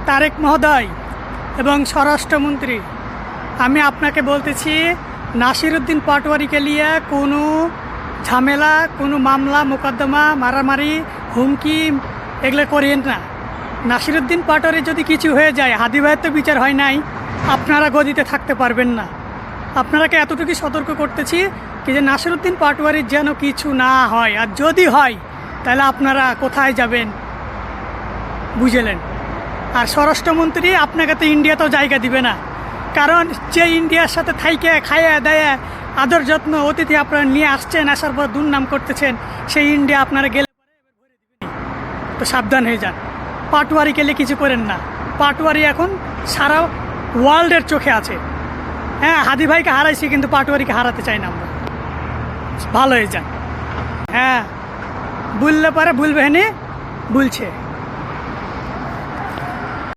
তারেক মহোদয় এবং স্বরাষ্ট্রমন্ত্রী, আমি আপনাকে বলতেছি নাসিরউদ্দিন পাটোয়ারিকে নিয়ে কোনো ঝামেলা, কোনো মামলা মোকদ্দমা, মারামারি, হুমকি এগুলো করিয়েন না। নাসিরউদ্দিন পাটোয়ারি যদি কিছু হয়ে যায়, হাদি ভাইয়ের তো বিচার হয় নাই, আপনারা গদিতে থাকতে পারবেন না। আপনারাকে এতটুকু সতর্ক করতেছি কি যে নাসিরউদ্দিন পাটোয়ারির যেন কিছু না হয়, আর যদি হয় তাহলে আপনারা কোথায় যাবেন বুঝলেন। আর স্বরাষ্ট্রমন্ত্রী আপনাকে তো ইন্ডিয়াতেও জায়গা দিবে না, কারণ যে ইন্ডিয়ার সাথে থাইকে খাইয়া দেয়া আদর যত্ন অতিথি আপনারা নিয়ে আসছেন, আসার পর দুর্নাম করতেছেন, সেই ইন্ডিয়া আপনারা গেলে তো সাবধান হয়ে যান। পাটোয়ারি গেলে কিছু করেন না। পাটোয়ারি এখন সারা ওয়ার্ল্ডের চোখে আছে। হ্যাঁ, হাদি ভাইকে হারাইছি, কিন্তু পাটোয়ারিকে হারাতে চাই না আমরা। ভালো হয়ে যান। হ্যাঁ, ভুললে পারে ভুলবে, বলছে।